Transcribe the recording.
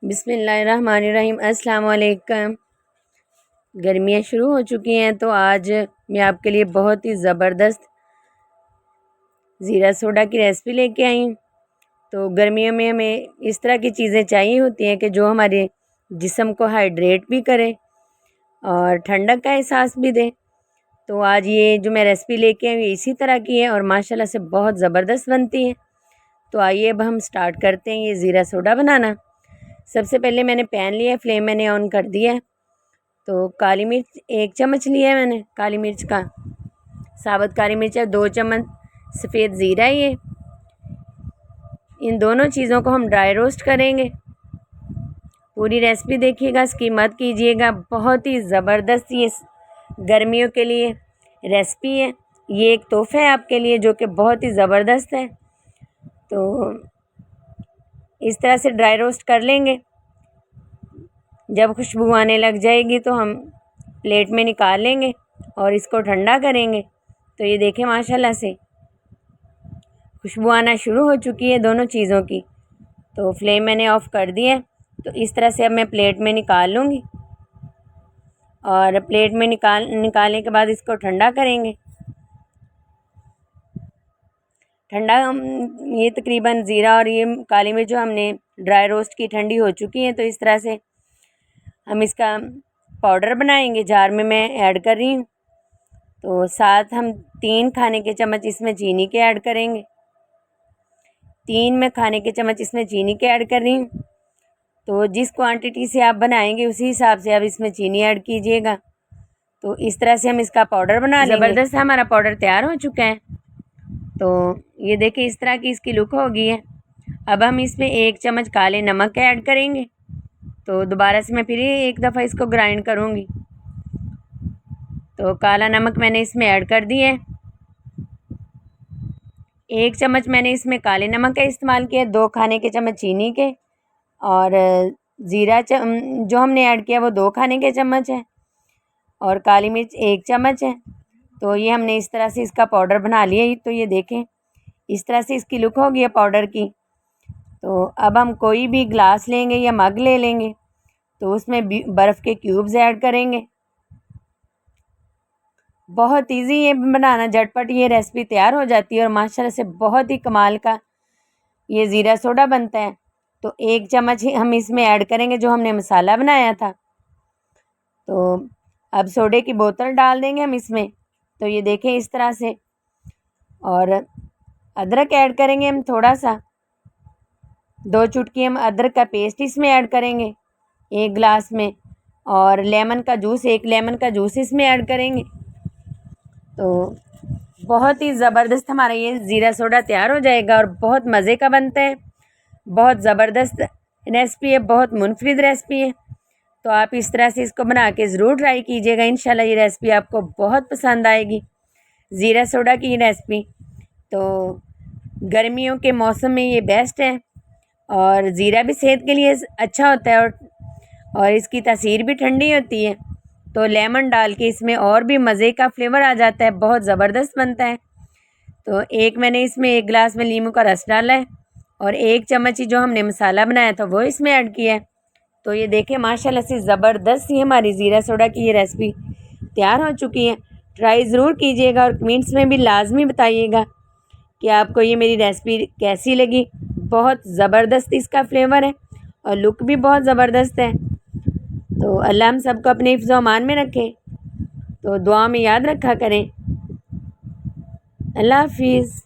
बिस्मिल्लाहिर्रहमानिर्रहीम। अस्सलाम वालेकुम। गर्मियाँ शुरू हो चुकी हैं तो आज मैं आपके लिए बहुत ही ज़बरदस्त ज़ीरा सोडा की रेसिपी लेके आई हूँ। तो गर्मियों में हमें इस तरह की चीज़ें चाहिए होती हैं कि जो हमारे जिस्म को हाइड्रेट भी करे और ठंडक का एहसास भी दे। तो आज ये जो मैं रेसिपी लेके आई हूँ इसी तरह की है और माशाल्लाह से बहुत ज़बरदस्त बनती है। तो आइए अब हम स्टार्ट करते हैं ये ज़ीरा सोडा बनाना। सबसे पहले मैंने पैन लिया, फ्लेम मैंने ऑन कर दिया है। तो काली मिर्च 1 चम्मच लिया है मैंने, काली मिर्च का साबुत काली मिर्च है, 2 चम्मच सफ़ेद ज़ीरा है ये। इन दोनों चीज़ों को हम ड्राई रोस्ट करेंगे। पूरी रेसिपी देखिएगा, स्किप मत कीजिएगा। बहुत ही ज़बरदस्त ये गर्मियों के लिए रेसिपी है। ये एक तोहफ़ा है आपके लिए जो कि बहुत ही ज़बरदस्त है। तो इस तरह से ड्राई रोस्ट कर लेंगे। जब खुशबू आने लग जाएगी तो हम प्लेट में निकाल लेंगे और इसको ठंडा करेंगे। तो ये देखें माशाल्लाह से खुशबू आना शुरू हो चुकी है दोनों चीज़ों की। तो फ्लेम मैंने ऑफ़ कर दिया है। तो इस तरह से अब मैं प्लेट में निकाल लूँगी और प्लेट में निकालने के बाद इसको ठंडा करेंगे। ठंडा ये तकरीबन ज़ीरा और ये काली मिर्च जो हमने ड्राई रोस्ट की ठंडी हो चुकी है। तो इस तरह से हम इसका पाउडर बनाएंगे। जार में मैं ऐड कर रही हूँ। तो साथ हम 3 खाने के चम्मच इसमें चीनी के ऐड करेंगे। 3 मैं खाने के चम्मच इसमें चीनी के ऐड कर रही हूँ। तो जिस क्वांटिटी से आप बनाएंगे उसी हिसाब से आप इसमें चीनी ऐड कीजिएगा। तो इस तरह से हम इसका पाउडर बना लेंगे। ज़बरदस्त हमारा पाउडर तैयार हो चुका है। तो ये देखिए इस तरह की इसकी लुक हो गई है। अब हम इसमें 1 चम्मच काले नमक ऐड करेंगे। तो दोबारा से मैं फिर एक दफ़ा इसको ग्राइंड करूँगी। तो काला नमक मैंने इसमें ऐड कर दिया है। 1 चम्मच मैंने इसमें काले नमक का इस्तेमाल किया, 2 खाने के चम्मच चीनी के और ज़ीरा जो हमने ऐड किया वो 2 खाने के चम्मच है और काली मिर्च 1 चम्मच है। तो ये हमने इस तरह से इसका पाउडर बना लिया। तो ये देखें इस तरह से इसकी लुक हो गई है पाउडर की। तो अब हम कोई भी ग्लास लेंगे या मग ले लेंगे तो उसमें बर्फ़ के क्यूब्स ऐड करेंगे। बहुत इजी है बनाना, झटपट ये रेसिपी तैयार हो जाती है और माशाल्लाह से बहुत ही कमाल का ये ज़ीरा सोडा बनता है। तो 1 चम्मच ही हम इसमें ऐड करेंगे जो हमने मसाला बनाया था। तो अब सोडे की बोतल डाल देंगे हम इसमें। तो ये देखें इस तरह से। और अदरक ऐड करेंगे हम थोड़ा सा, 2 चुटकी हम अदरक का पेस्ट इसमें ऐड करेंगे 1 गिलास में। और लेमन का जूस, 1 लेमन का जूस इसमें ऐड करेंगे। तो बहुत ही ज़बरदस्त हमारा ये ज़ीरा सोडा तैयार हो जाएगा और बहुत मज़े का बनता है। बहुत ज़बरदस्त रेसिपी है, बहुत मुनफरिद रेसिपी है। तो आप इस तरह से इसको बना के ज़रूर ट्राई कीजिएगा। इंशाल्लाह ये रेसिपी आपको बहुत पसंद आएगी, ज़ीरा सोडा की रेसिपी। तो गर्मियों के मौसम में ये बेस्ट है और ज़ीरा भी सेहत के लिए अच्छा होता है और इसकी तासीर भी ठंडी होती है। तो लेमन डाल के इसमें और भी मज़े का फ्लेवर आ जाता है, बहुत ज़बरदस्त बनता है। तो मैंने इसमें 1 गिलास में नींबू का रस डाला है और 1 चम्मच ही जो हमने मसाला बनाया था वो इसमें ऐड किया है। तो ये देखें माशाल्लाह से ज़बरदस्त ही हमारी ज़ीरा सोडा की ये रेसिपी तैयार हो चुकी है। ट्राई ज़रूर कीजिएगा और कमेंट्स में भी लाजमी बताइएगा कि आपको ये मेरी रेसिपी कैसी लगी। बहुत ज़बरदस्त इसका फ्लेवर है और लुक भी बहुत ज़बरदस्त है। तो अल्लाह हम सबको अपने हिफ्ज़ अमान में रखे। तो दुआ में याद रखा करें। अल्लाह हाफिज़।